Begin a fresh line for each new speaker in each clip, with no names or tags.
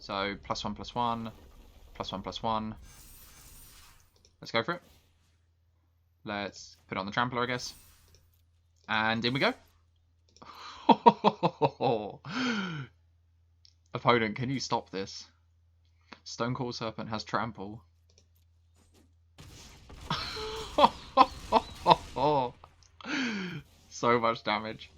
So +1, +1, +1, +1. Let's go for it. Let's put on the trampler, I guess. And in we go. Opponent, can you stop this? Stonecoil Serpent has trample. So much damage.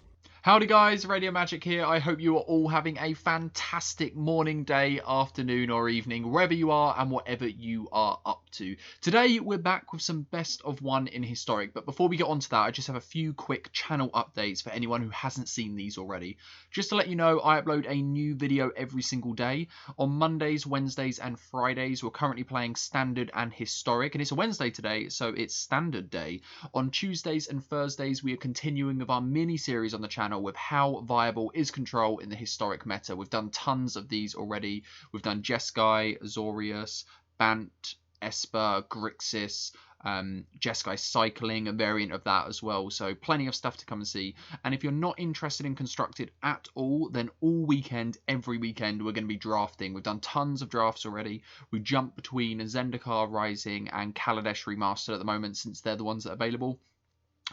Howdy guys, Radio Magic here. I hope you are all having a fantastic morning, day, afternoon or evening, wherever you are and whatever you are up to. Today we're back with some best of one in Historic, but before we get on to that, I just have a few quick channel updates for anyone who hasn't seen these already. Just to let you know, I upload a new video every single day. On Mondays, Wednesdays and Fridays, we're currently playing Standard and Historic, and it's a Wednesday today, so it's Standard Day. On Tuesdays and Thursdays, we are continuing with our mini-series on the channel with how viable is Control in the Historic meta. We've done tons of these already. We've done Jeskai, Azorius, Bant, Esper, Grixis, Jeskai Cycling, a variant of that as well. So plenty of stuff to come and see. And if you're not interested in Constructed at all, then all weekend, every weekend, we're going to be drafting. We've done tons of drafts already. We jump between Zendikar Rising and Kaladesh Remastered at the moment, since they're the ones that are available.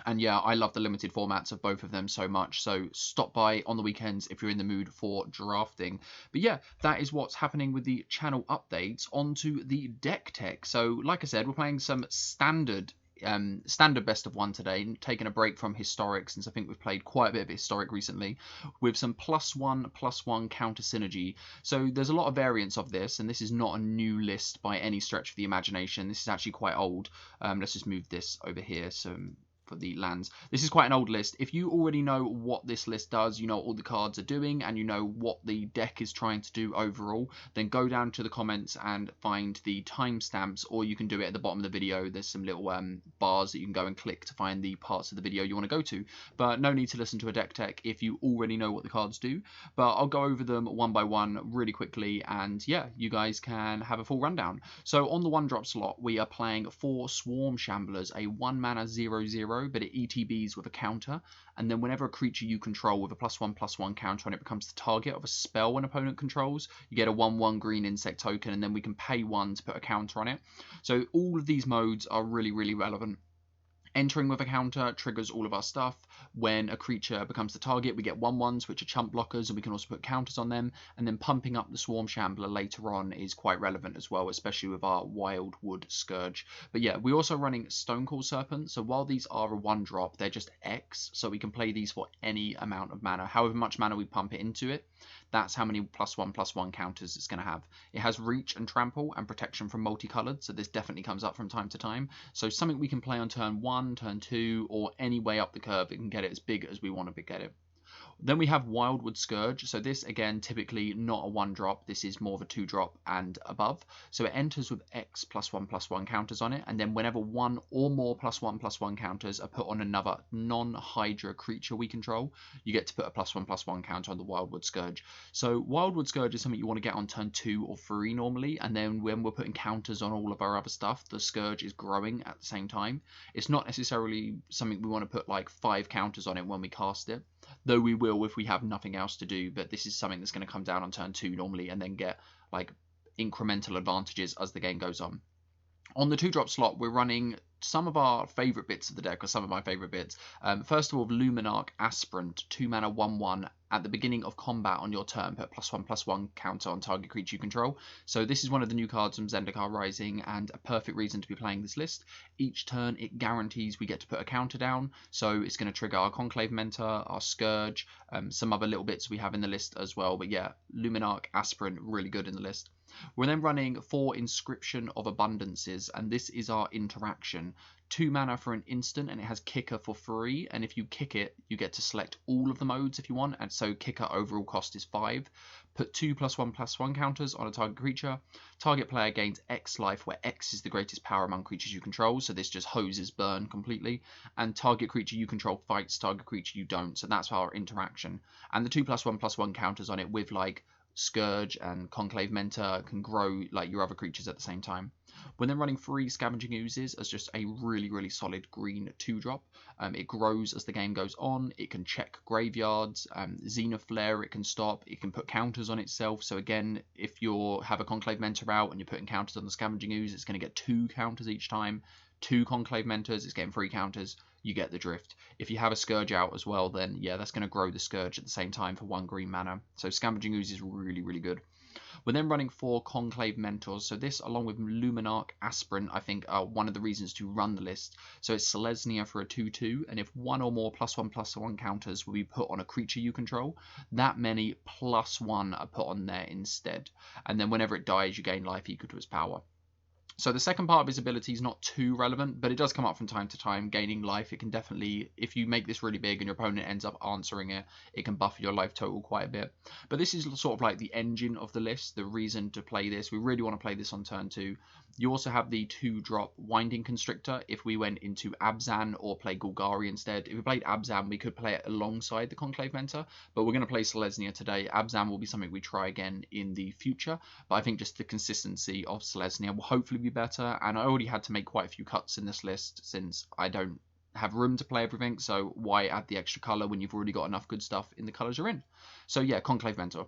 And yeah, I love the limited formats of both of them so much. So stop by on the weekends if you're in the mood for drafting. But yeah, that is what's happening with the channel updates. Onto the deck tech. So like I said, we're playing some standard best of one today, taking a break from Historic since I think we've played quite a bit of Historic recently, with some +1/+1 counter synergy. So there's a lot of variants of this, and this is not a new list by any stretch of the imagination. This is actually quite old. Let's just move this over here for the lands. This is quite an old list. If you already know what this list does, you know what all the cards are doing, and you know what the deck is trying to do overall, then go down to the comments and find the timestamps, or you can do it at the bottom of the video. There's some little bars that you can go and click to find the parts of the video you want to go to. But no need to listen to a deck tech if you already know what the cards do. But I'll go over them one by one really quickly, and yeah, you guys can have a full rundown. So on the 1-drop slot, we are playing 4 Swarm Shamblers, a 1-mana 0/0, but it ETBs with a counter, and then whenever a creature you control with a +1/+1 counter on it becomes the target of a spell an opponent controls, you get a 1/1 green insect token, and then we can pay 1 to put a counter on it. So all of these modes are really, really relevant. Entering with a counter triggers all of our stuff. When a creature becomes the target, we get 1/1s, which are chump blockers, and we can also put counters on them. And then pumping up the Swarm Shambler later on is quite relevant as well, especially with our Wildwood Scourge. But yeah, we're also running Stonecoil Serpent. So while these are a 1-drop, they're just X, so we can play these for any amount of mana. However much mana we pump it into it, that's how many +1/+1 counters it's going to have. It has Reach and Trample and Protection from Multicolored, so this definitely comes up from time to time. So something we can play on turn 1, turn 2, or any way up the curve. It can get it as big as we want to get it. Then we have Wildwood Scourge. So this, again, typically not a 1-drop. This is more of a 2-drop and above. So it enters with X +1/+1 counters on it. And then whenever 1 or more +1/+1 counters are put on another non-Hydra creature we control, you get to put a +1/+1 counter on the Wildwood Scourge. So Wildwood Scourge is something you want to get on turn 2 or 3 normally. And then when we're putting counters on all of our other stuff, the Scourge is growing at the same time. It's not necessarily something we want to put like 5 counters on it when we cast it, though we will if we have nothing else to do. But this is something that's going to come down on turn 2 normally, and then get like incremental advantages as the game goes on. On the 2-drop slot, we're running some of our favourite bits of the deck, or some of my favourite bits. First of all, Luminarch Aspirant, 2-mana 1/1. At the beginning of combat on your turn, put +1/+1 counter on target creature you control. So this is one of the new cards from Zendikar Rising, and a perfect reason to be playing this list. Each turn, it guarantees we get to put a counter down. So it's going to trigger our Conclave Mentor, our Scourge, some other little bits we have in the list as well. But yeah, Luminarch Aspirant, really good in the list. We're then running 4 Inscription of Abundances, and this is our interaction. 2 mana for an instant, and it has Kicker for free, and if you kick it, you get to select all of the modes if you want, and so Kicker overall cost is 5. Put 2 +1/+1 counters on a target creature. Target player gains X life, where X is the greatest power among creatures you control, so this just hoses burn completely. And target creature you control fights target creature you don't, so that's our interaction. And the 2 +1/+1 counters on it with like Scourge and Conclave Mentor can grow like your other creatures at the same time. We're then running 3 Scavenging Oozes as just a really, really solid green 2-drop. It grows as the game goes on. It can check graveyards, Zenith Flare it can stop. It can put counters on itself. So again, if you have a Conclave Mentor out and you're putting counters on the Scavenging Ooze, it's going to get 2 counters each time. 2 Conclave Mentors, it's getting 3 counters. You get the drift. If you have a Scourge out as well, then yeah, that's going to grow the Scourge at the same time for 1 green mana. So Scavenging Ooze is really, really good. We're then running 4 Conclave Mentors. So this, along with Luminarch, Aspirant, I think are one of the reasons to run the list. So it's Selesnya for a 2/2, and if 1 or more +1/+1 counters will be put on a creature you control, that many +1 are put on there instead. And then whenever it dies, you gain life equal to its power. So the second part of his ability is not too relevant, but it does come up from time to time, gaining life. It can definitely, if you make this really big and your opponent ends up answering it, it can buff your life total quite a bit. But this is sort of like the engine of the list, the reason to play this. We really want to play this on turn 2. You also have the 2-drop Winding Constrictor if we went into Abzan or play Golgari instead. If we played Abzan, we could play it alongside the Conclave Mentor, but we're going to play Selesnya today. Abzan will be something we try again in the future, but I think just the consistency of Selesnya will hopefully be better, and I already had to make quite a few cuts in this list since I don't have room to play everything, so why add the extra colour when you've already got enough good stuff in the colours you're in? So yeah, Conclave Mentor.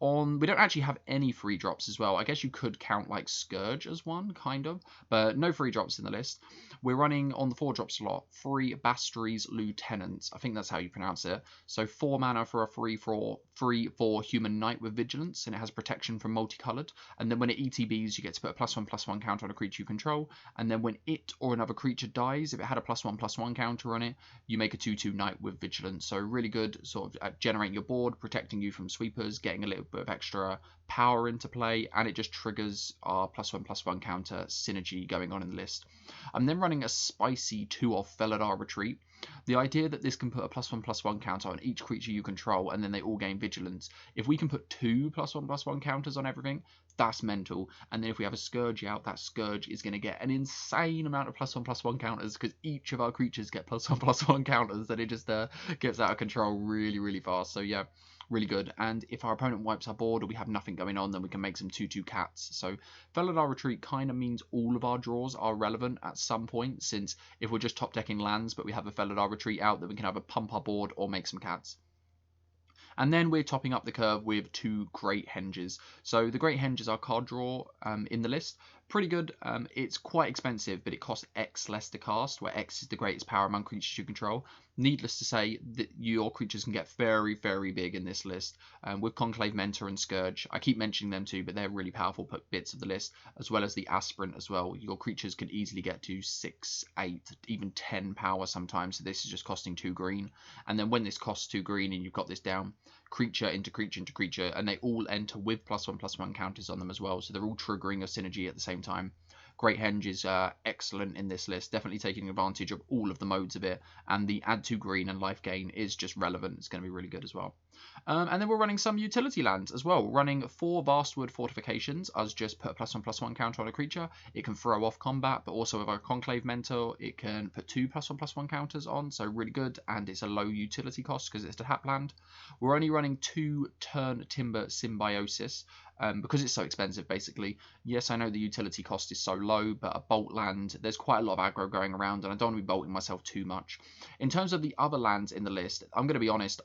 We don't actually have any free drops as well. I guess you could count like Scourge as one, kind of, but no free drops in the list. We're running on the 4-drop slot 3 Bastry's Lieutenants. I think that's how you pronounce it. So 4 mana for a 3/4 Human Knight with Vigilance, and it has protection from multicolored. And then when it ETBs, you get to put a +1/+1 counter on a creature you control. And then when it or another creature dies, if it had a +1/+1 counter on it, you make a 2/2 Knight with Vigilance. So really good sort of at generating your board, protecting you from sweepers, getting a little bit of extra power into play, and it just triggers our +1/+1 counter synergy going on in the list. I'm then running a spicy 2-off Felidar Retreat. The idea that this can put a +1/+1 counter on each creature you control, and then they all gain Vigilance. If we can put 2 +1/+1 counters on everything, that's mental. And then if we have a Scourge out, that Scourge is going to get an insane amount of +1/+1 counters, because each of our creatures get +1/+1 counters, and it just gets out of control really, really fast. So yeah, really good. And if our opponent wipes our board or we have nothing going on, then we can make some 2/2 cats. So Felidar Retreat kind of means all of our draws are relevant at some point, since if we're just top decking lands but we have a Felidar Retreat out, then we can either pump our board or make some cats. And then we're topping up the curve with 2 Great Henges. So the Great Henge is our card draw in the list. Pretty good. It's quite expensive, but it costs X less to cast, where X is the greatest power among creatures you control. Needless to say, that your creatures can get very, very big in this list. With Conclave Mentor and Scourge, I keep mentioning them too, but they're really powerful bits of the list, as well as the Aspirant as well. Your creatures can easily get to 6, 8, even 10 power sometimes, so this is just costing 2 green. And then when this costs 2 green and you've got this down, creature into creature into creature, and they all enter with +1/+1 counters on them as well, so they're all triggering a synergy at the same time. Great Henge is excellent in this list, definitely taking advantage of all of the modes of it, and the add 2 green and life gain is just relevant. It's going to be really good as well. And then we're running some utility lands as well. We're running 4 Vastwood Fortifications as just put a +1/+1 counter on a creature. It can throw off combat, but also with our Conclave Mentor, it can put 2 +1/+1 counters on, so really good, and it's a low utility cost because it's a tap land. We're only running 2 Turn Timber Symbiosis, because it's so expensive, basically. Yes, I know the utility cost is so low, but a bolt land, there's quite a lot of aggro going around, and I don't want to be bolting myself too much. In terms of the other lands in the list, I'm going to be honest,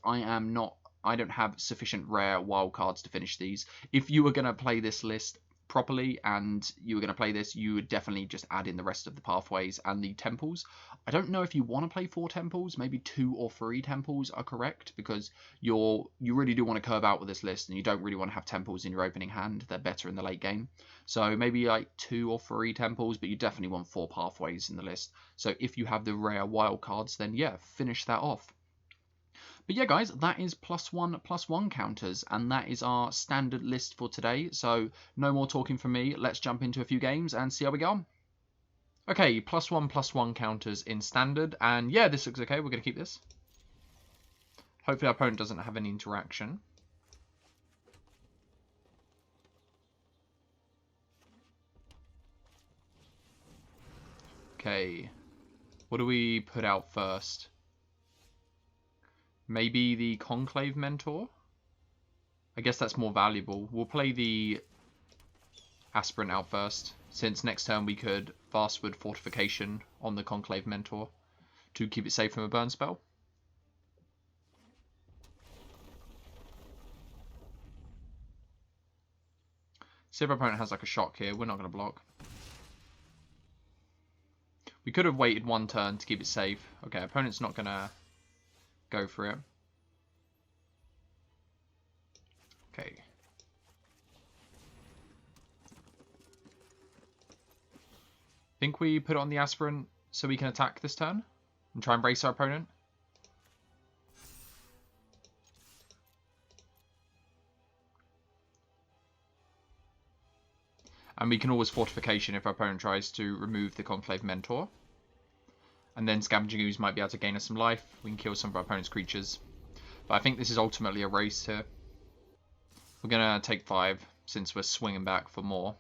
I don't have sufficient rare wildcards to finish these. If you were going to play this list properly and you were going to play this, you would definitely just add in the rest of the pathways and the temples. I don't know if you want to play 4 temples, maybe 2 or 3 temples are correct, because you really do want to curve out with this list, and you don't really want to have temples in your opening hand. They're better in the late game. So maybe like 2 or 3 temples, but you definitely want 4 pathways in the list. So if you have the rare wildcards, then yeah, finish that off. But yeah, guys, that is +1/+1 counters, and that is our standard list for today. So no more talking from me. Let's jump into a few games and see how we go on. Okay, +1/+1 counters in standard, and yeah, this looks okay. We're going to keep this. Hopefully our opponent doesn't have any interaction. Okay, what do we put out first? Maybe the Conclave Mentor? I guess that's more valuable. We'll play the Aspirant out first, since next turn we could Vastwood Fortification on the Conclave Mentor to keep it safe from a burn spell. See if our opponent has like a shock here. We're not going to block. We could have waited one turn to keep it safe. Okay, opponent's not going to go for it. Okay. Think we put it on the Aspirant so we can attack this turn and try and brace our opponent. And we can always Fortification if our opponent tries to remove the Conclave Mentor. And then Scavenging Ooze might be able to gain us some life. We can kill some of our opponent's creatures. But I think this is ultimately a race here. We're going to take 5 since we're swinging back for more.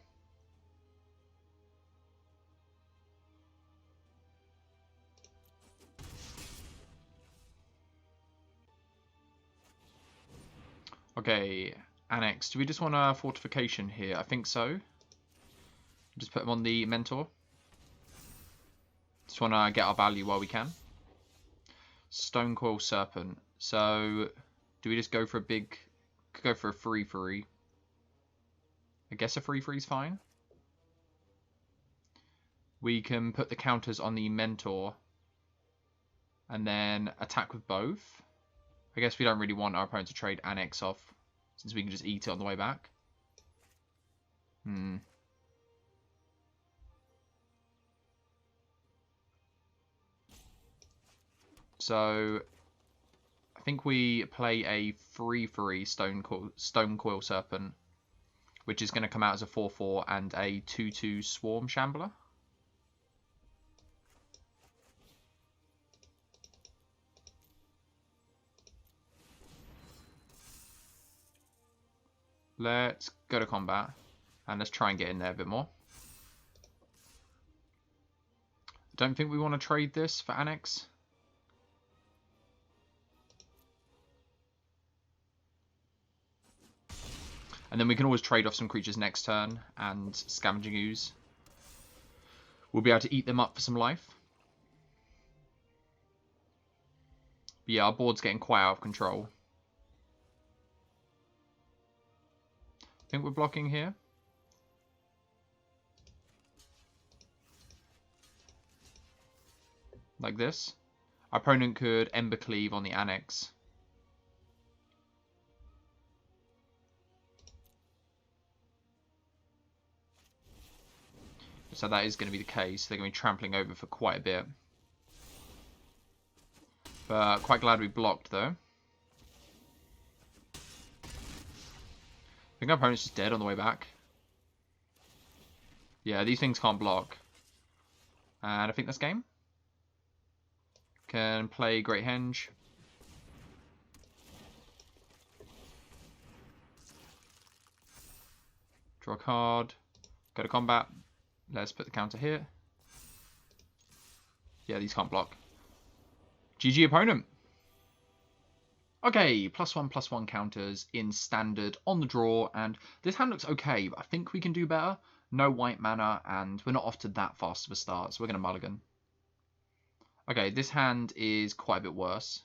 Okay, Annex. Do we just want a Fortification here? I think so. Just put them on the Mentor. Just want to get our value while we can. Stonecoil Serpent. So, do we just go for a big... Could go for a free. I guess a free is fine. We can put the counters on the Mentor. And then attack with both. I guess we don't really want our opponent to trade Annex off, since we can just eat it on the way back. So, I think we play a free Stonecoil Serpent, which is going to come out as a 4/4 and a 2/2 Swarm Shambler. Let's go to combat and let's try and get in there a bit more. I don't think we want to trade this for Annex. And then we can always trade off some creatures next turn and Scavenging Ooze. We'll be able to eat them up for some life. But yeah, our board's getting quite out of control. I think we're blocking here. Like this. Our opponent could Embercleave on the Annex. So that is going to be the case. They're going to be trampling over for quite a bit. But quite glad we blocked, though. I think our opponent's just dead on the way back. Yeah, these things can't block. And I think that's game. Can play Great Henge. Draw a card. Go to combat. Let's put the counter here. Yeah, these can't block. GG opponent. Okay, +1/+1 counters in standard on the draw, and this hand looks okay, but I think we can do better. No white mana, and we're not off to that fast of a start, so we're going to mulligan. Okay, this hand is quite a bit worse.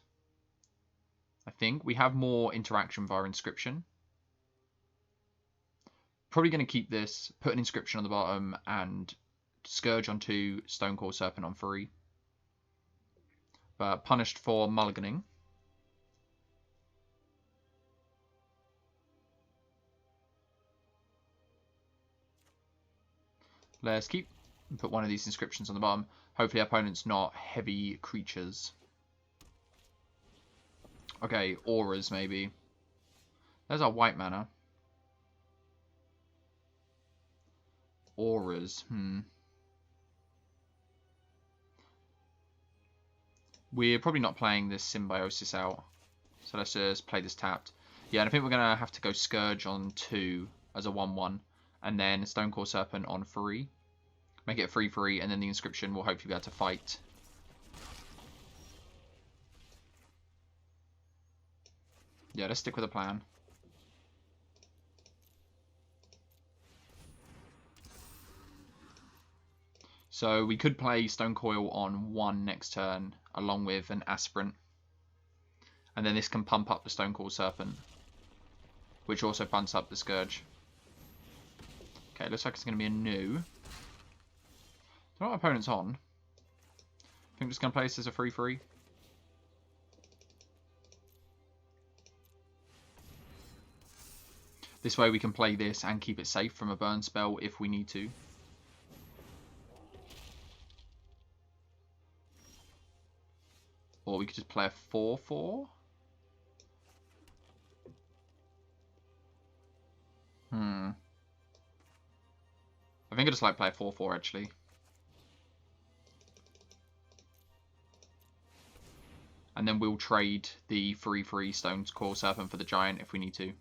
I think we have more interaction via Inscription. Probably going to keep this, put an Inscription on the bottom, and Scourge on 2, Stonecoil Serpent on 3. But punished for mulliganing. Let's keep and put one of these Inscriptions on the bottom. Hopefully our opponent's not heavy creatures. Okay, auras maybe. There's our white mana. Auras, We're probably not playing this Symbiosis out. So let's just play this tapped. Yeah, and I think we're going to have to go Scourge on 2 as a 1/1. And then Stonecoil Serpent on 3. Make it a 3/3, and then the Inscription will hopefully be able to fight. Yeah, let's stick with the plan. So we could play Stone Coil on 1 next turn, along with an Aspirant. And then this can pump up the Stone Coil Serpent, which also pumps up the Scourge. Okay, looks like it's going to be a new. I don't know what opponent's on. I think I'm just going to play this as a 3/3. This way we can play this and keep it safe from a burn spell if we need to. Or we could just play a 4/4. I think I just like play a 4/4 actually. And then we'll trade the 3/3 Stone Coil Serpent for the Giant if we need to.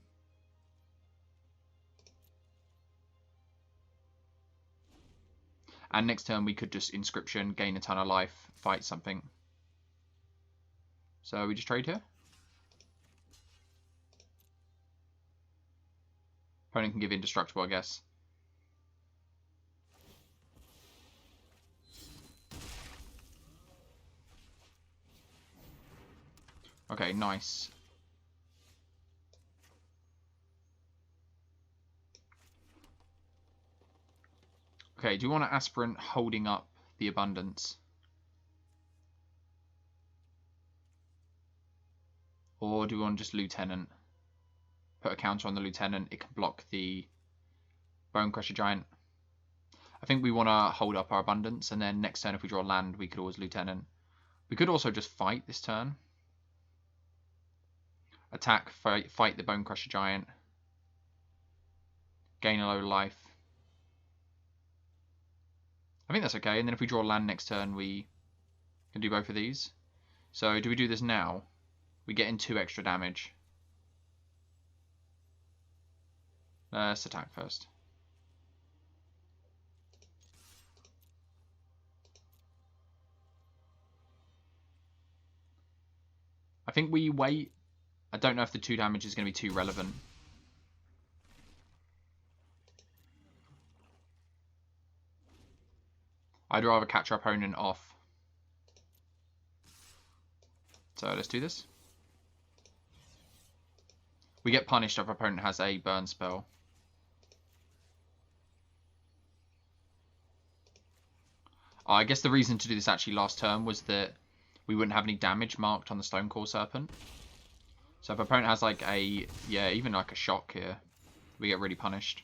And next turn we could just Inscription, gain a ton of life, fight something. So we just trade here. Opponent can give Indestructible, I guess. Okay, nice. Okay, do you want an Aspirant holding up the Abundance? Or do we want just Lieutenant? Put a counter on the Lieutenant, it can block the Bonecrusher Giant. I think we want to hold up our Abundance, and then next turn if we draw land, we could always Lieutenant. We could also just fight this turn. Attack, fight the Bonecrusher Giant. Gain a load of life. I think that's okay, and then if we draw land next turn, we can do both of these. So do we do this now? We get in 2 extra damage. Let's attack first. I think we wait. I don't know if the 2 damage is going to be too relevant. I'd rather catch our opponent off. So let's do this. We get punished if our opponent has a burn spell. I guess the reason to do this actually last turn was that we wouldn't have any damage marked on the Stone Coil Serpent. So if our opponent has like a, yeah, even like a shock here, we get really punished.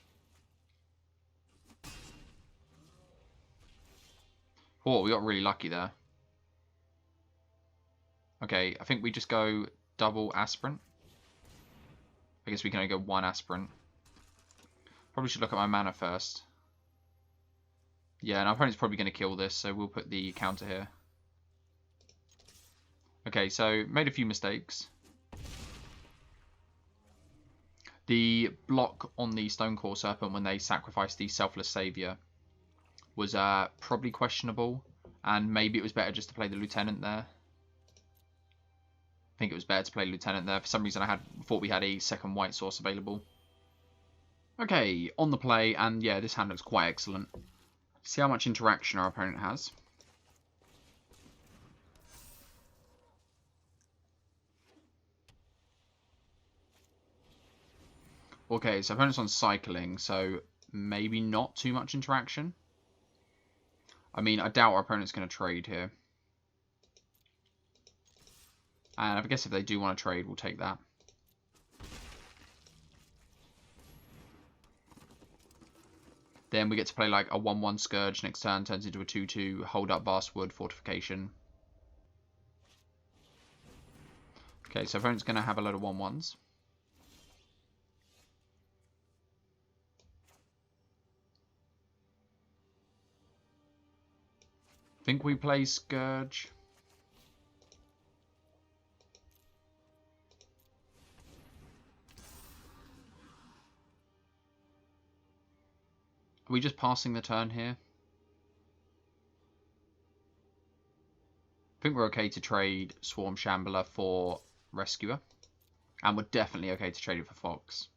Oh, we got really lucky there. Okay, I think we just go double Aspirant. I guess we can only go 1 Aspirant. Probably should look at my mana first. Yeah, and our opponent's probably going to kill this, so we'll put the counter here. Okay, so made a few mistakes. The block on the Stone Coil Serpent when they sacrificed the Selfless Savior was probably questionable, and maybe it was better just to play the Lieutenant there. I think it was better to play Lieutenant there. For some reason I thought we had a second white source available. Okay, on the play, and yeah, this hand looks quite excellent. See how much interaction our opponent has. Okay, so opponent's on cycling, so maybe not too much interaction. I mean, I doubt our opponent's going to trade here. And I guess if they do want to trade, we'll take that. Then we get to play like a 1/1 Scourge next turn, turns into a 2/2, hold up Vastwood, Fortification. Okay, so opponent's going to have a load of 1/1s. I think we play Scourge. Are we just passing the turn here? I think we're okay to trade Swarm Shambler for Rescuer. And we're definitely okay to trade it for Fox.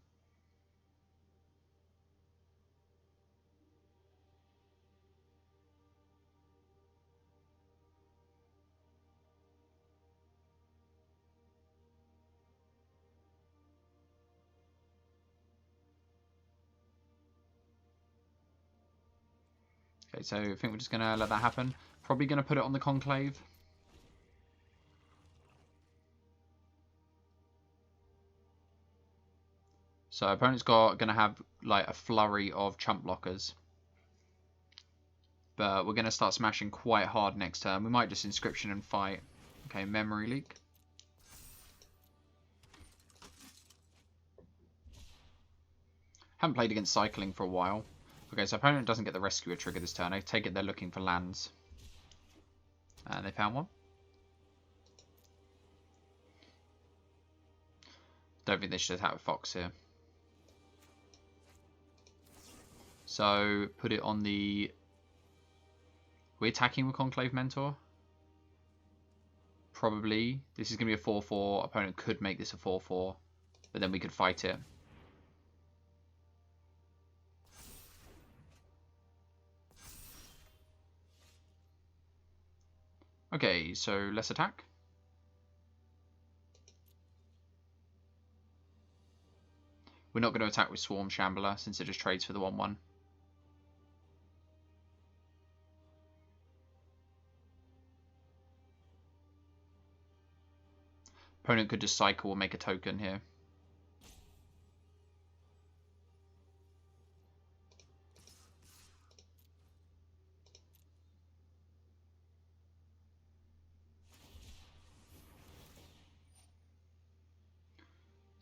Okay, so I think we're just going to let that happen. Probably going to put it on the Conclave. So opponent's going to have like a flurry of chump blockers. But we're going to start smashing quite hard next turn. We might just Inscription and fight. Okay, Memory Leak. Haven't played against Cycling for a while. Okay, so opponent doesn't get the Rescuer trigger this turn. I take it they're looking for lands. And they found one. Don't think they should attack with Fox here. So, put it on the... We're attacking with Conclave Mentor? Probably. This is going to be a 4-4. Opponent could make this a 4-4. But then we could fight it. Okay, so let's attack. We're not going to attack with Swarm Shambler since it just trades for the 1-1. Opponent could just cycle or make a token here.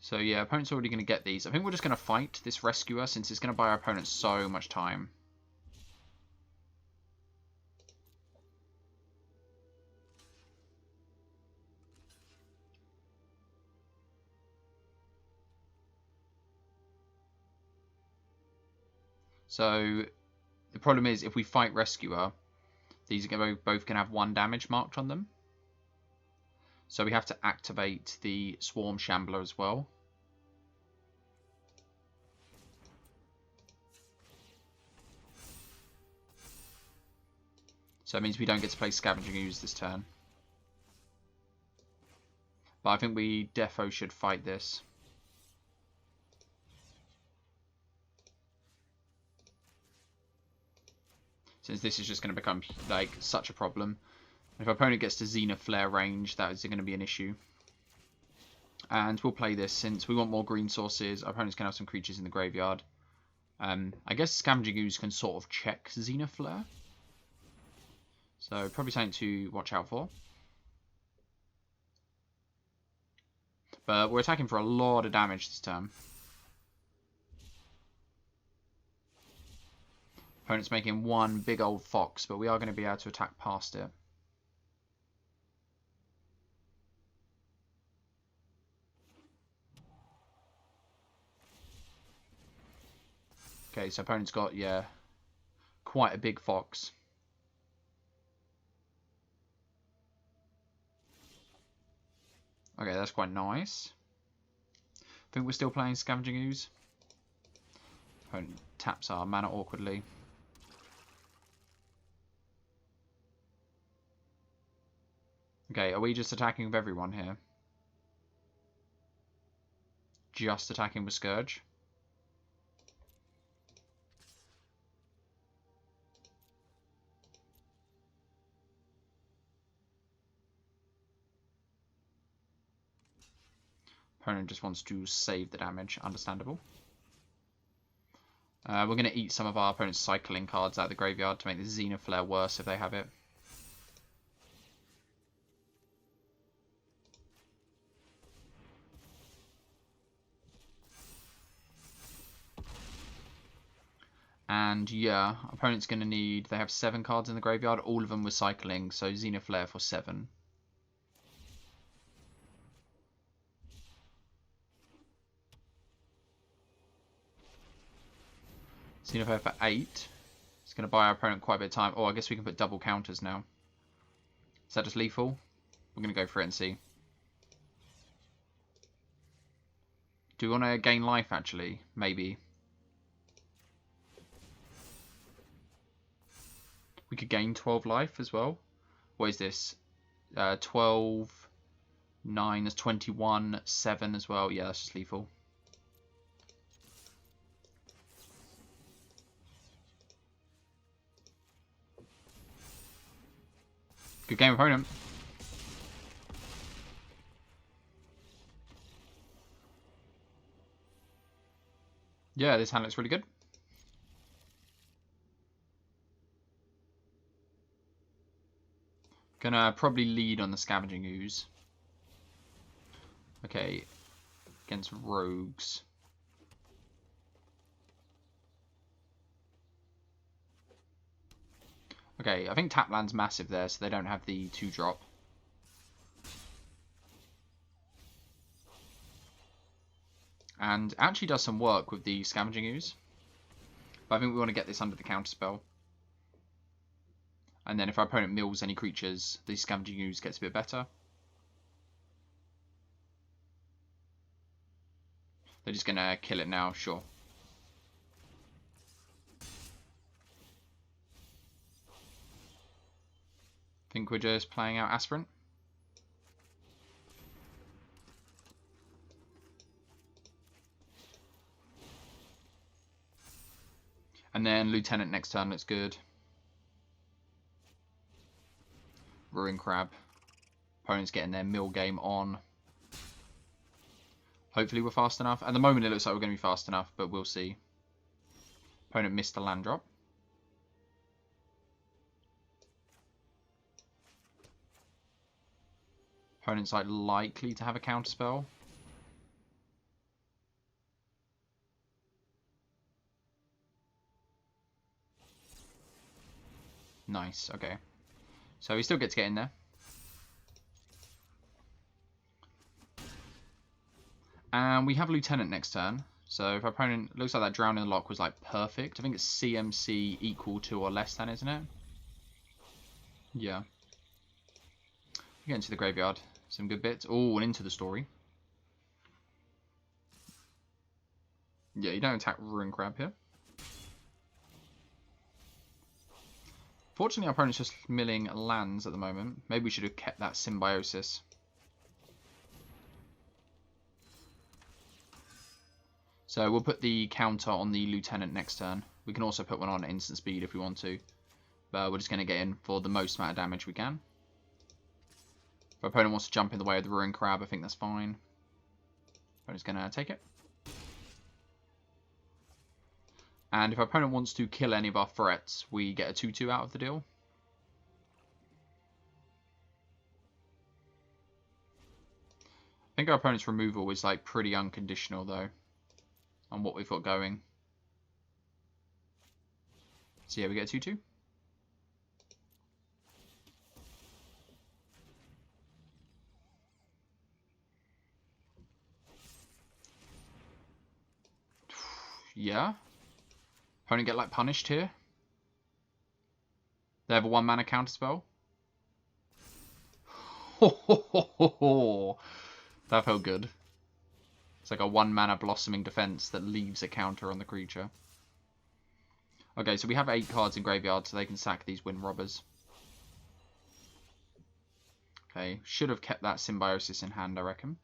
So yeah, opponent's already going to get these. I think we're just going to fight this Rescuer since it's going to buy our opponent so much time. So the problem is if we fight Rescuer, these are both going to have 1 damage marked on them. So we have to activate the Swarm Shambler as well. So it means we don't get to play Scavenging Ooze this turn. But I think we defo should fight this. Since this is just going to become like such a problem. If our opponent gets to Zenith Flare range, that is going to be an issue. And we'll play this since we want more green sources. Our opponent's going to have some creatures in the graveyard. I guess Scavenging Ooze can sort of check Zenith Flare. So probably something to watch out for. But we're attacking for a lot of damage this turn. Opponent's making 1 big old fox, but we are going to be able to attack past it. Okay, so opponent's got, yeah, quite a big fox. Okay, that's quite nice. I think we're still playing Scavenging Ooze. Opponent taps our mana awkwardly. Okay, are we just attacking with everyone here? Just attacking with Scourge? Opponent just wants to save the damage, understandable. We're going to eat some of our opponent's cycling cards out of the graveyard to make the Zenith Flare worse if they have it. And yeah, opponent's going to need... They have 7 cards in the graveyard, all of them were cycling, so Zenith Flare for 7. Zenith Flare for 8. It's going to buy our opponent quite a bit of time. Oh, I guess we can put double counters now. Is that just lethal? We're going to go for it and see. Do we want to gain life, actually? Maybe. We could gain 12 life as well. What is this? 12, 9 is 21, 7 as well. Yeah, that's just lethal. Good game, opponent. Yeah, this hand looks really good. Gonna probably lead on the Scavenging Ooze. Okay, against rogues. Okay, I think Tapland's massive there, so they don't have the 2-drop. And actually does some work with the Scavenging Ooze. But I think we want to get this under the counterspell. And then if our opponent mills any creatures, the Scavenging Ooze gets a bit better. They're just going to kill it now, sure. I think we're just playing out Aspirant. And then Lieutenant next turn looks good. Ruin Crab. Opponent's getting their mill game on. Hopefully we're fast enough. At the moment it looks like we're going to be fast enough, but we'll see. Opponent missed the land drop. Opponent's like likely to have a counterspell. Nice, okay. So we still get to get in there. And we have Lieutenant next turn. So if our opponent, looks like that Drowning Lock was like perfect. I think it's CMC equal to or less than, isn't it? Yeah. We get into the graveyard. Some good bits. Oh, and into the story. Yeah, you don't attack Ruin Crab here. Fortunately, our opponent's just milling lands at the moment. Maybe we should have kept that Symbiosis. So we'll put the counter on the Lieutenant next turn. We can also put one on at instant speed if we want to. But we're just going to get in for the most amount of damage we can. If our opponent wants to jump in the way of the Ruin Crab, I think that's fine. Opponent's going to take it. And if our opponent wants to kill any of our threats, we get a 2/2 out of the deal. I think our opponent's removal is like pretty unconditional though, on what we've got going. So yeah, we get a 2/2. Yeah. Opponent get like punished here. They have a 1-mana counterspell. That felt good. It's like a 1-mana Blossoming Defense that leaves a counter on the creature. Okay, so we have 8 cards in graveyard, so they can sack these Wind Robbers. Okay, should have kept that Symbiosis in hand, I reckon.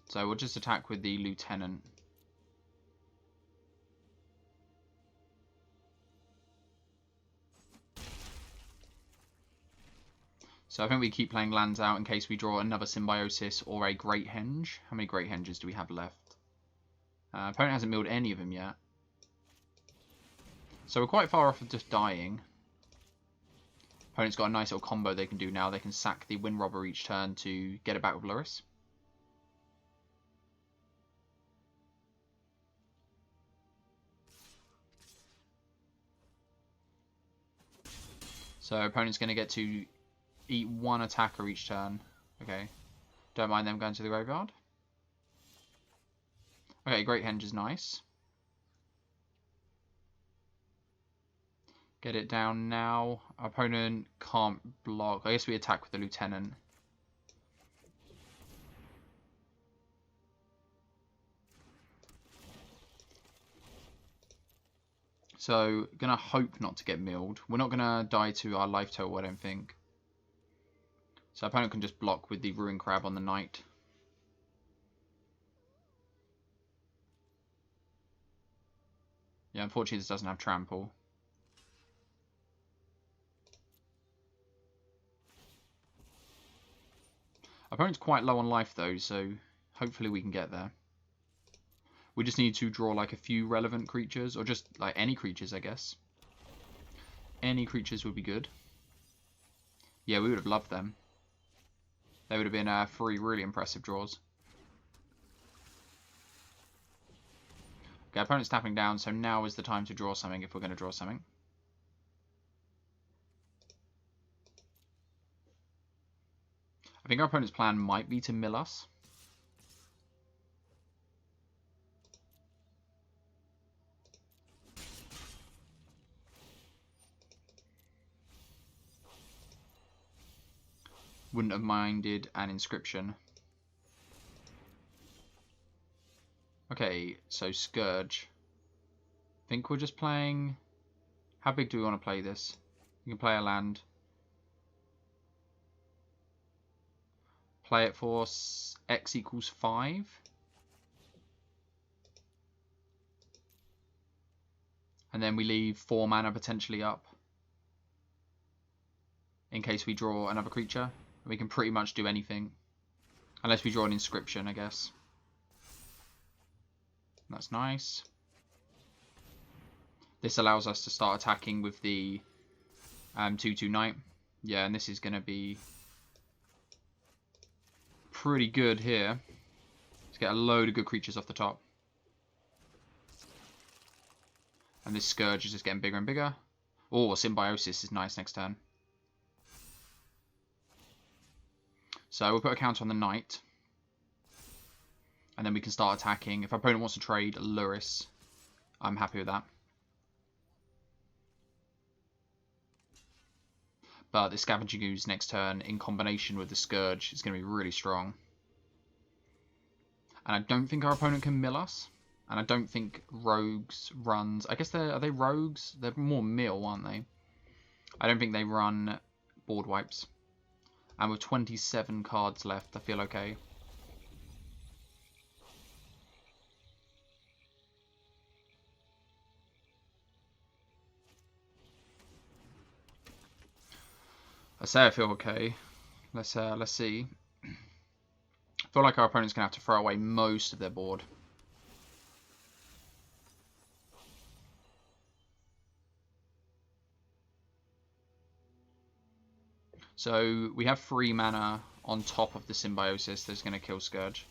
So we'll just attack with the Lieutenant. So I think we keep playing lands out in case we draw another Symbiosis or a Great Henge. How many Great Henges do we have left? Opponent hasn't milled any of them yet. So we're quite far off of just dying. Opponent's got a nice little combo they can do now. They can sack the Wind Robber each turn to get it back with Lurrus. So opponent's going to get to eat 1 attacker each turn. Okay. Don't mind them going to the graveyard. Okay, Great Henge is nice. Get it down now. Our opponent can't block. I guess we attack with the Lieutenant. So, gonna hope not to get milled. We're not gonna die to our life total, I don't think. So opponent can just block with the Ruin Crab on the Knight. Yeah, unfortunately this doesn't have Trample. Opponent's quite low on life though, so hopefully we can get there. We just need to draw like a few relevant creatures, or just like any creatures, I guess. Any creatures would be good. Yeah, we would have loved them. They would have been 3 really impressive draws. Okay, opponent's tapping down, so now is the time to draw something if we're going to draw something. I think our opponent's plan might be to mill us. Wouldn't have minded an inscription. Okay, so Scourge. I think we're just playing... How big do we want to play this? We can play a land. Play it for X equals 5. And then we leave 4 mana potentially up. In case we draw another creature. We can pretty much do anything. Unless we draw an inscription, I guess. That's nice. This allows us to start attacking with the 2/2 Knight. Yeah, and this is going to be pretty good here. Let's get a load of good creatures off the top. And this Scourge is just getting bigger and bigger. Oh, Symbiosis is nice next turn. So we'll put a counter on the Knight. And then we can start attacking. If our opponent wants to trade Luris, I'm happy with that. But the Scavenging Ooze next turn, in combination with the Scourge, is going to be really strong. And I don't think our opponent can mill us. And I don't think Rogues runs... I guess are they Rogues? They're more mill, aren't they? I don't think they run board wipes. And with 27 cards left, I feel okay. I say I feel okay. Let's see. I feel like our opponent's gonna have to throw away most of their board. So we have 3 mana on top of the Symbiosis that's gonna kill Scourge.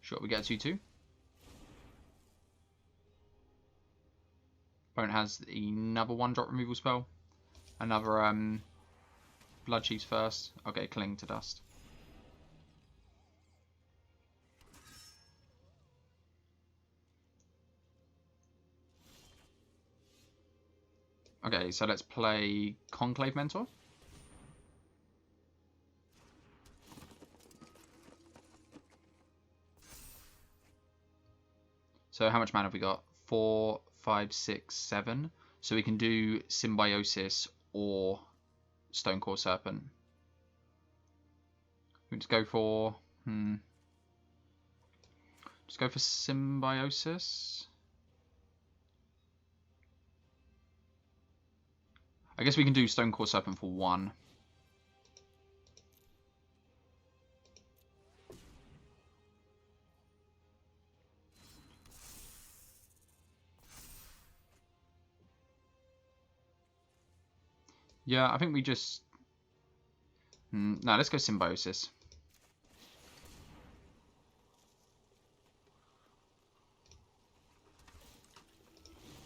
Sure, we get a 2/2. Opponent has another 1-drop removal spell. Another Blood Chiefs first. Okay, Cling to Dust. Okay, so let's play Conclave Mentor. So how much mana have we got? 4, 5, 6, 7. So we can do Symbiosis or Stonecore Serpent. We just go for just go for Symbiosis. I guess we can do Stonecore Serpent for 1. Yeah, I think we just... No, let's go Symbiosis.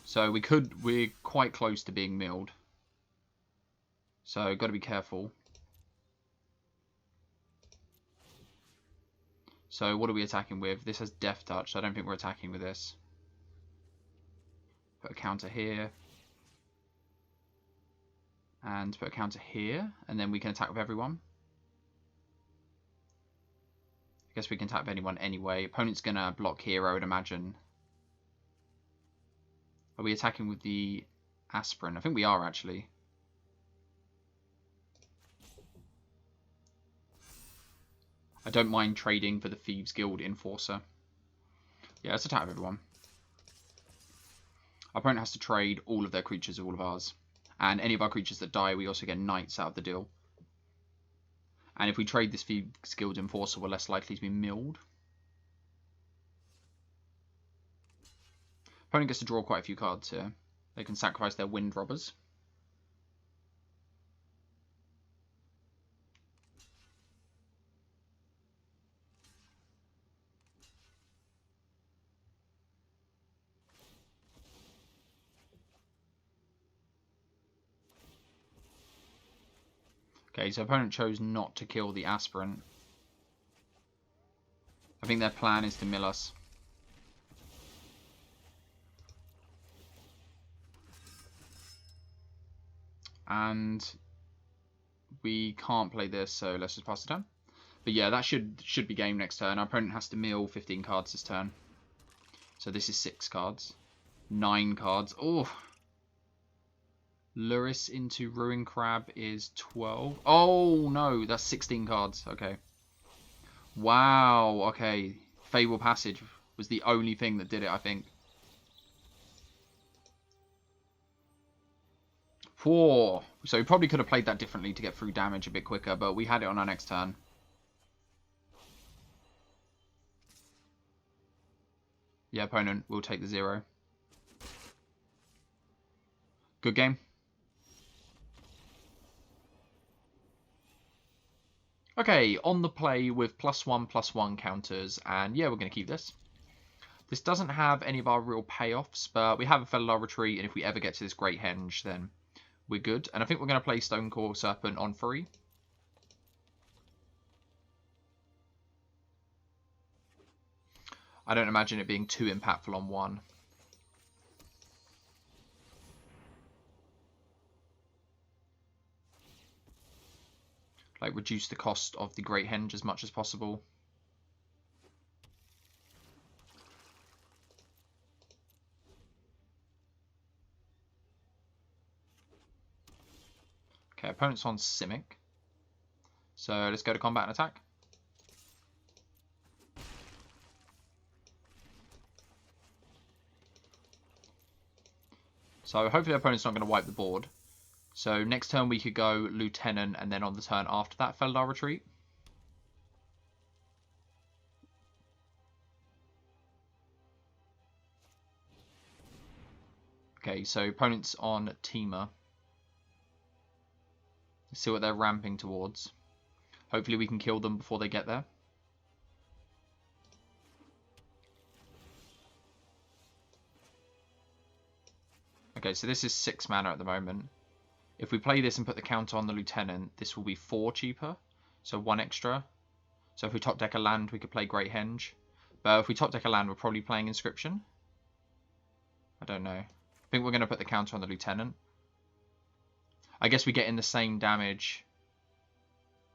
So we're quite close to being milled. So, got to be careful. So, what are we attacking with? This has Death Touch, so I don't think we're attacking with this. Put a counter here. And put a counter here, and then we can attack with everyone. I guess we can attack with anyone anyway. Opponent's going to block here, I would imagine. Are we attacking with the Aspirin? I think we are, actually. I don't mind trading for the Thieves Guild Enforcer. Yeah, let's attack with everyone. Our opponent has to trade all of their creatures with all of ours. And any of our creatures that die, we also get Knights out of the deal. And if we trade this for Skilled Enforcer, we're less likely to be milled. Opponent gets to draw quite a few cards here. They can sacrifice their Wind Robbers. Okay, so opponent chose not to kill the Aspirant. I think their plan is to mill us. And we can't play this, so let's just pass the turn. But yeah, that should be game next turn. Our opponent has to mill 15 cards this turn. So this is 6 cards. 9 cards. Oh! Luris into Ruin Crab is 12. Oh, no, that's 16 cards. Okay. Wow, okay. Fable Passage was the only thing that did it, I think. Whoa. So we probably could have played that differently to get through damage a bit quicker, but we had it on our next turn. Yeah, opponent will take the 0. Good game. Okay, on the play with +1/+1 counters, and yeah, we're going to keep this. This doesn't have any of our real payoffs, but we have a Felidar Retreat, and if we ever get to this Great Henge, then we're good. And I think we're going to play Stonecoil Serpent on 3. I don't imagine it being too impactful on 1. Like, reduce the cost of the Great Henge as much as possible. Okay, opponent's on Simic. So let's go to combat and attack. So hopefully the opponent's not going to wipe the board. So next turn we could go Lieutenant, and then on the turn after that, Felidar Retreat. Okay, so opponent's on Temur. Let's see what they're ramping towards. Hopefully we can kill them before they get there. Okay, so this is 6 mana at the moment. If we play this and put the counter on the Lieutenant, this will be 4 cheaper. So 1 extra. So if we top deck a land, we could play Great Henge. But if we top deck a land, we're probably playing Inscription. I don't know. I think we're going to put the counter on the Lieutenant. I guess we get in the same damage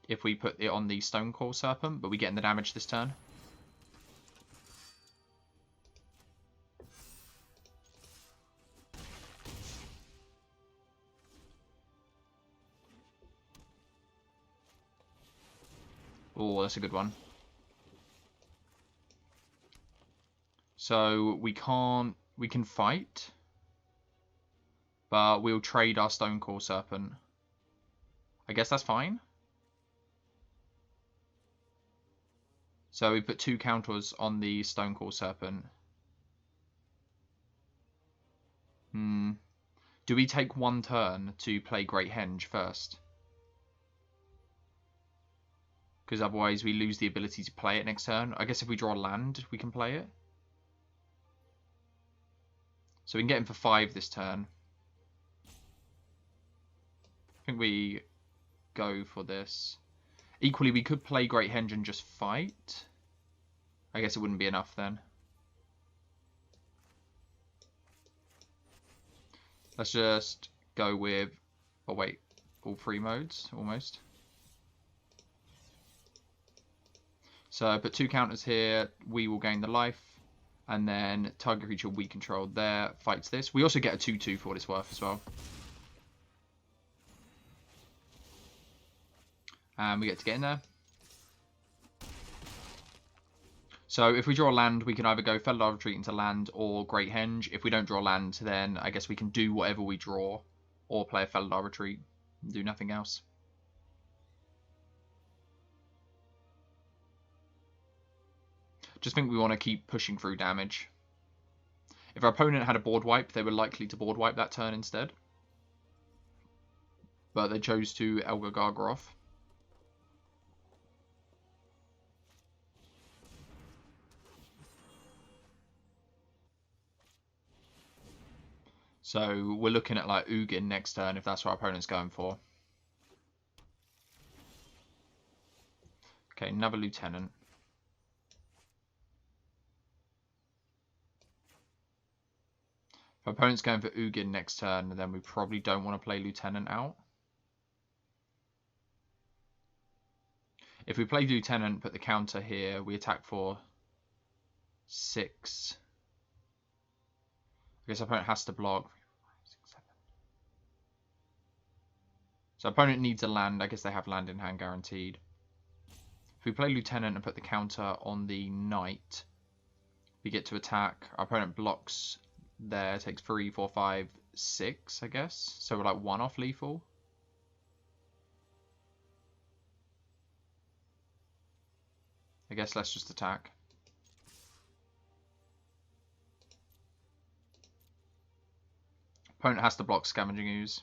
if we put it on the Stonecoil Serpent, but we get in the damage this turn. Oh, that's a good one. So we can fight, but we'll trade our Stonecoil Serpent. I guess that's fine. So we put 2 counters on the Stonecoil Serpent. Do we take 1 turn to play Great Henge first? Because otherwise we lose the ability to play it next turn. I guess if we draw land, we can play it. So we can get him for 5 this turn. I think we go for this. Equally, we could play Great Henge and just fight. I guess it wouldn't be enough then. Let's just go with... Oh wait, all 3 modes, almost. So put 2 counters here, we will gain the life. And then target creature we control there fights this. We also get a 2/2 for what it's worth as well. And we get to get in there. So if we draw land, we can either go Felidar Retreat into land or Great Henge. If we don't draw land, then I guess we can do whatever we draw. Or play a Felidar Retreat and do nothing else. Just think we want to keep pushing through damage. If our opponent had a board wipe, they were likely to board wipe that turn instead. But they chose to Elgar Gargaroth. So we're looking at like Ugin next turn if that's what our opponent's going for. Okay, another Lieutenant. If our opponent's going for Ugin next turn, then we probably don't want to play Lieutenant out. If we play Lieutenant, put the counter here, we attack for 6. I guess our opponent has to block. 6, 7. So opponent needs a land. I guess they have land in hand guaranteed. If we play Lieutenant and put the counter on the Knight, we get to attack. Our opponent blocks there, takes 3, 4, 5, 6, I guess. So we're like 1 off lethal. I guess let's just attack. Opponent has to block Scavenging Ooze.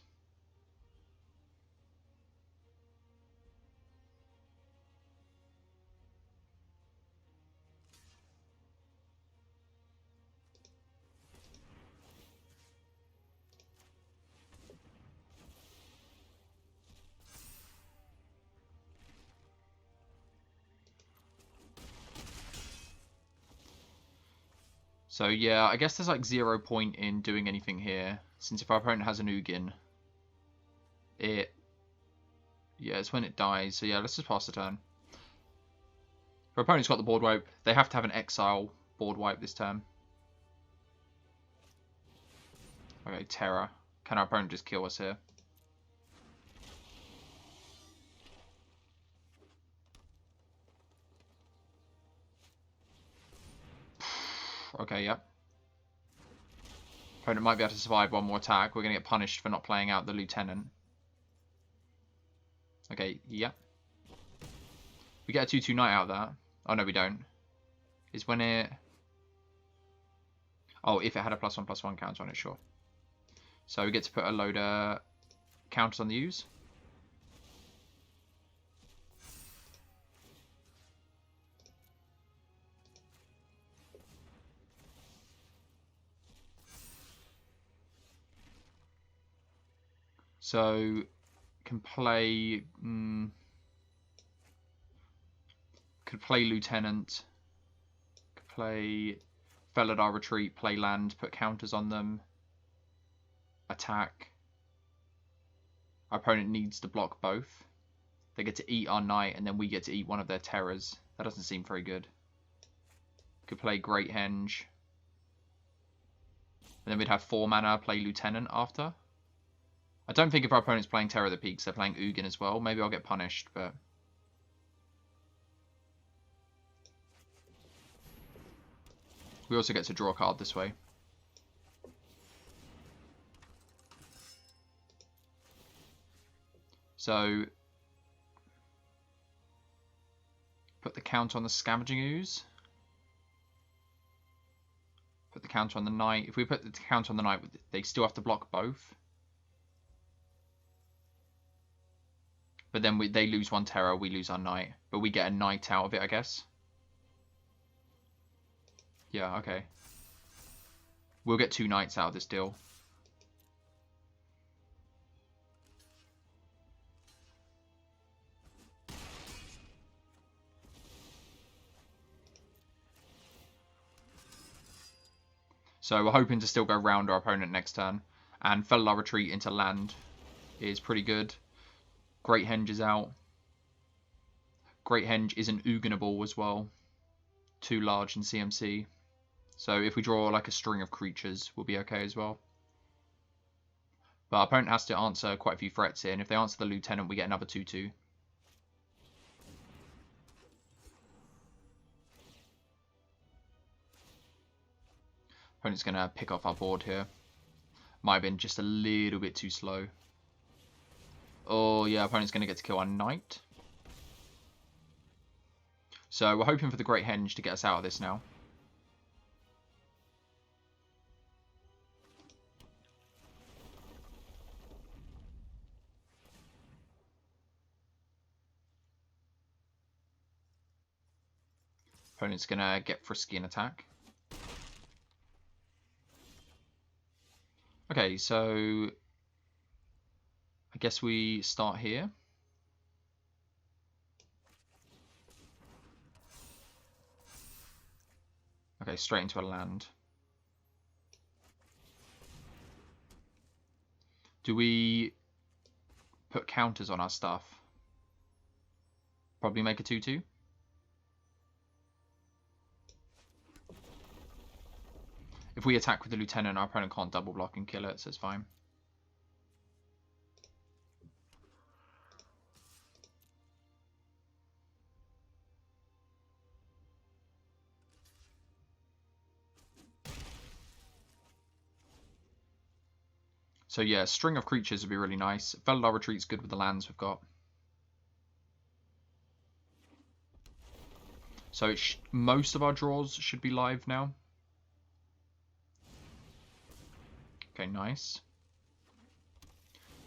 So yeah, I guess there's like 0 point in doing anything here, since if our opponent has an Ugin, yeah, it's when it dies. So yeah, let's just pass the turn. If our opponent's got the board wipe, they have to have an exile board wipe this turn. Okay, Terror. Can our opponent just kill us here? Okay, yep. Opponent might be able to survive one more attack. We're going to get punished for not playing out the Lieutenant. Okay, yep. We get a 2/2 Knight out of that. Oh, no, we don't. Is when it... Oh, if it had a +1/+1 counter on it, sure. So we get to put a load of counters on the use. So can play could play Lieutenant, could play Felidar Retreat, play land, put counters on them, attack. Our opponent needs to block both. They get to eat our Knight, and then we get to eat one of their terrors. That doesn't seem very good. Could play Great Henge. And then we'd have 4 mana, play Lieutenant after. I don't think if our opponent's playing Terror of the Peaks, they're playing Ugin as well. Maybe I'll get punished, but... We also get to draw a card this way. So... Put the counter on the Scavenging Ooze. Put the counter on the Knight. If we put the counter on the Knight, they still have to block both. But then they lose 1 terror, we lose our Knight. But we get a Knight out of it, I guess. Yeah, okay. We'll get 2 Knights out of this deal. So we're hoping to still go round our opponent next turn. And Felidar Retreat into land is pretty good. Great Henge is out. Great Henge isn't Uginable as well. Too large in CMC. So if we draw like a string of creatures, we'll be okay as well. But our opponent has to answer quite a few threats here. And if they answer the Lieutenant, we get another 2/2. Opponent's going to pick off our board here. Might have been just a little bit too slow. Oh yeah, opponent's going to get to kill our Knight. So we're hoping for the Great Henge to get us out of this now. Opponent's going to get frisky and attack. Okay, so I guess we start here. Okay, straight into a land. Do we put counters on our stuff? Probably make a 2/2. If we attack with the Lieutenant, our opponent can't double block and kill it, so it's fine. So yeah, string of creatures would be really nice. Veladar Retreat's good with the lands we've got. So most of our draws should be live now. Okay, nice.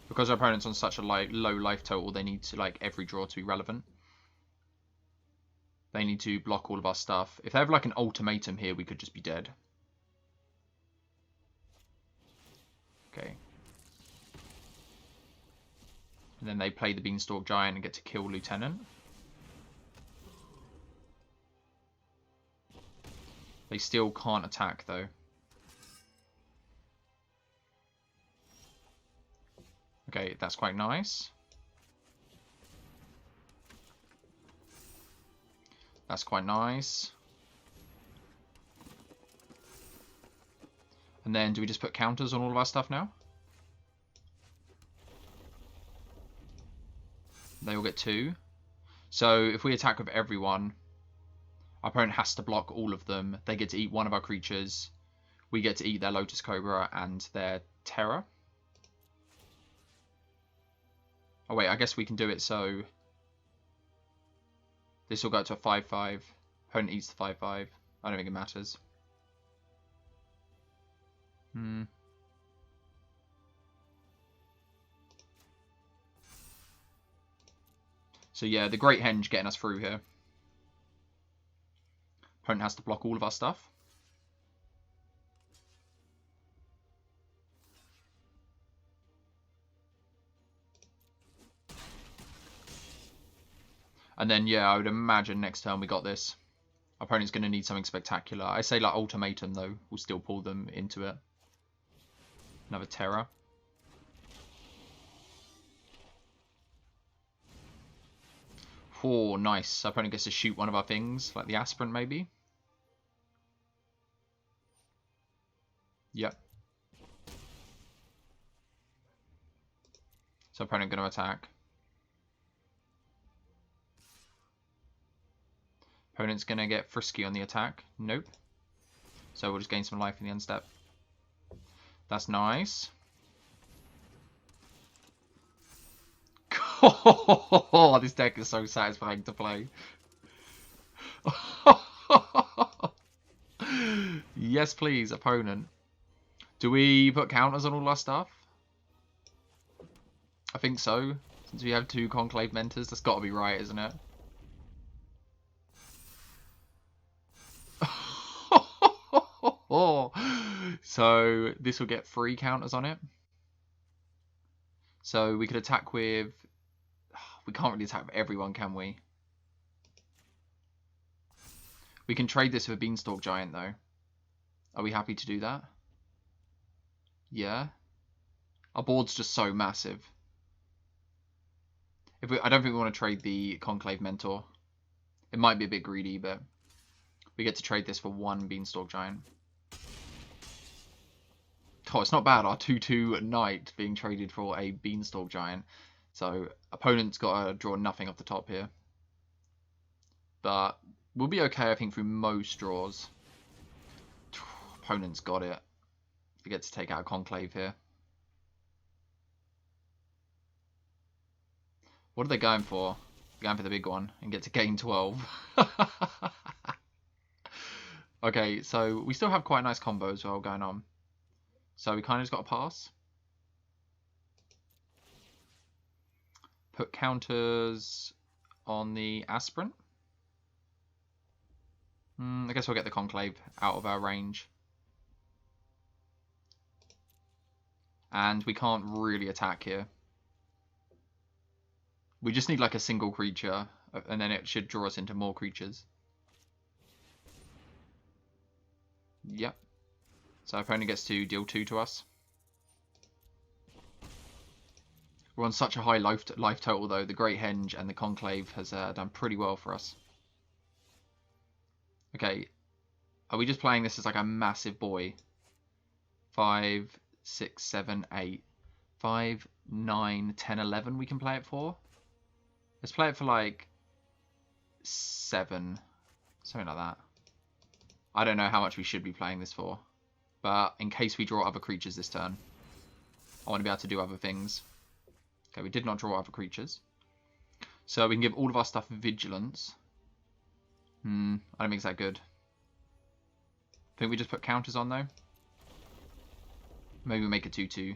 Because our opponent's on such a low life total, they need to every draw to be relevant. They need to block all of our stuff. If they have like an ultimatum here, we could just be dead. Okay. And then they play the Beanstalk Giant and get to kill Lieutenant. They still can't attack though. Okay, that's quite nice. That's quite nice. And then do we just put counters on all of our stuff now? They all get 2. So if we attack with everyone, our opponent has to block all of them. They get to eat one of our creatures. We get to eat their Lotus Cobra and their Terror. Oh wait, I guess we can do it so this will go to a 5/5. Opponent eats the 5/5. I don't think it matters. So yeah, the Great Henge getting us through here. Opponent has to block all of our stuff. And then, yeah, I would imagine next turn we got this. Our opponent's going to need something spectacular. I say like Ultimatum, though. We'll still pull them into it. Another Terror. Oh, nice. Our opponent gets to shoot one of our things, like the Aspirant, maybe. Yep. So opponent going to attack. Opponent's going to get frisky on the attack. Nope. So we'll just gain some life in the end step. That's nice. Oh, this deck is so satisfying to play. Yes, please, opponent. Do we put counters on all our stuff? I think so. Since we have 2 Conclave Mentors, that's got to be right, isn't it? So this will get 3 counters on it. So we could attack with... We can't really attack with everyone, can we? We can trade this with a Beanstalk Giant, though. Are we happy to do that? Yeah. Our board's just so massive. I don't think we want to trade the Conclave Mentor. It might be a bit greedy, but we get to trade this for 1 Beanstalk Giant. Oh, it's not bad. Our 2/2 Knight being traded for a Beanstalk Giant. So opponent's got to draw nothing off the top here. But we'll be okay, I think, through most draws. Opponent's got it. We get to take out a Conclave here. What are they going for? going for the big one and get to gain 12. Okay, so we still have quite a nice combo as well going on. So we kind of just got to pass. Put counters on the Aspirant. I guess we'll get the Conclave out of our range. And we can't really attack here. We just need like a single creature, and then it should draw us into more creatures. Yep. So our opponent gets to deal 2 to us. We're on such a high life total though. The Great Henge and the Conclave has done pretty well for us. Okay. Are we just playing this as like a massive boy? 5, 6, 7, 8. 5, 9, 10, 11 we can play it for? Let's play it for like 7. Something like that. I don't know how much we should be playing this for. But in case we draw other creatures this turn, I want to be able to do other things. Okay, we did not draw other creatures. So we can give all of our stuff Vigilance. I don't think it's that good. I think we just put counters on though. Maybe we make a 2-2.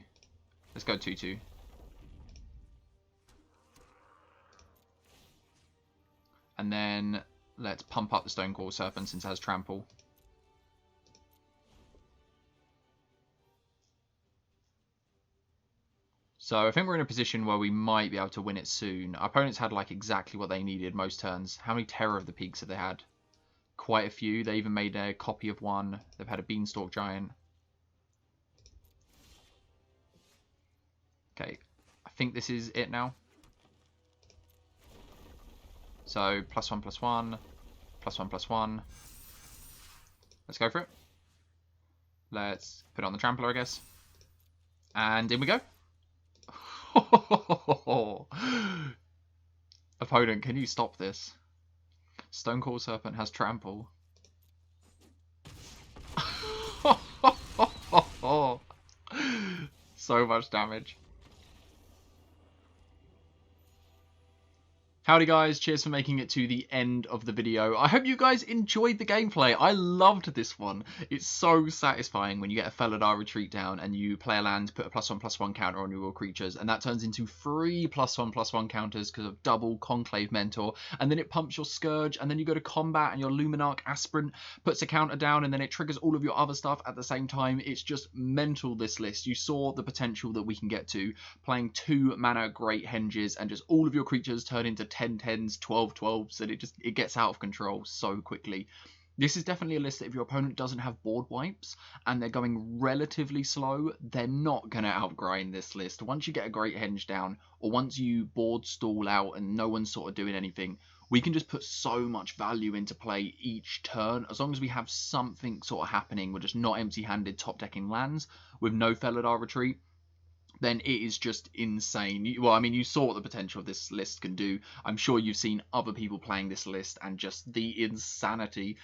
Let's go 2-2. And then let's pump up the Stonecoil Serpent since it has Trample. So I think we're in a position where we might be able to win it soon. Our opponents had like exactly what they needed most turns. How many Terror of the Peaks have they had? Quite a few. They even made a copy of one. They've had a Beanstalk Giant. Okay, I think this is it now. So +1/+1, +1/+1. Let's go for it. Let's put it on the Trampler, I guess. And in we go. Opponent, can you stop this? Stonecoil Serpent has Trample. So much damage. Howdy guys, cheers for making it to the end of the video. I hope you guys enjoyed the gameplay. I loved this one. It's so satisfying when you get a Felidar Retreat down and you play a land, put a +1/+1 counter on your creatures, and that turns into 3 +1/+1 counters because of double Conclave Mentor, and then it pumps your Scourge, and then you go to combat and your Luminarch Aspirant puts a counter down, and then it triggers all of your other stuff at the same time. It's just mental, this list. You saw the potential that we can get to playing 2 mana Great Henges and just all of your creatures turn into 10/10s, 12/12s, and it gets out of control so quickly. This is definitely a list that if your opponent doesn't have board wipes and they're going relatively slow, they're not going to outgrind this list. Once you get a Great Henge down, or once you board stall out and no one's sort of doing anything, we can just put so much value into play each turn. As long as we have something sort of happening, we're just not empty-handed top decking lands with no Felidar Retreat, then it is just insane. Well, I mean, you saw what the potential of this list can do. I'm sure you've seen other people playing this list and just the insanity.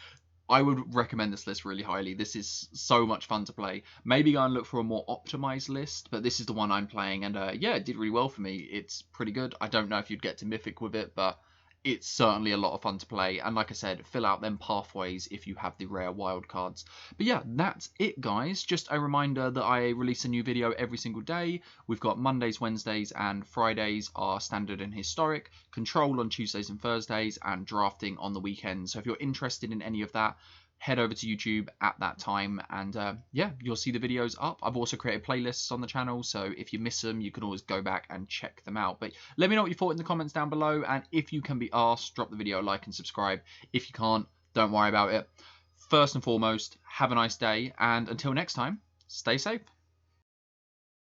I would recommend this list really highly. This is so much fun to play. Maybe go and look for a more optimized list, but this is the one I'm playing, and yeah, it did really well for me. It's pretty good. I don't know if you'd get to Mythic with it, but it's certainly a lot of fun to play. And like I said, fill out them pathways if you have the rare wild cards. But yeah, that's it, guys. Just a reminder that I release a new video every single day. We've got Mondays, Wednesdays, and Fridays are standard and historic, control on Tuesdays and Thursdays, and drafting on the weekends. So if you're interested in any of that, head over to YouTube at that time, and yeah, you'll see the videos up. I've also created playlists on the channel, so if you miss them, you can always go back and check them out. But let me know what you thought in the comments down below, and if you can be asked, drop the video a like and subscribe. If you can't, don't worry about it. First and foremost, have a nice day, and until next time, stay safe.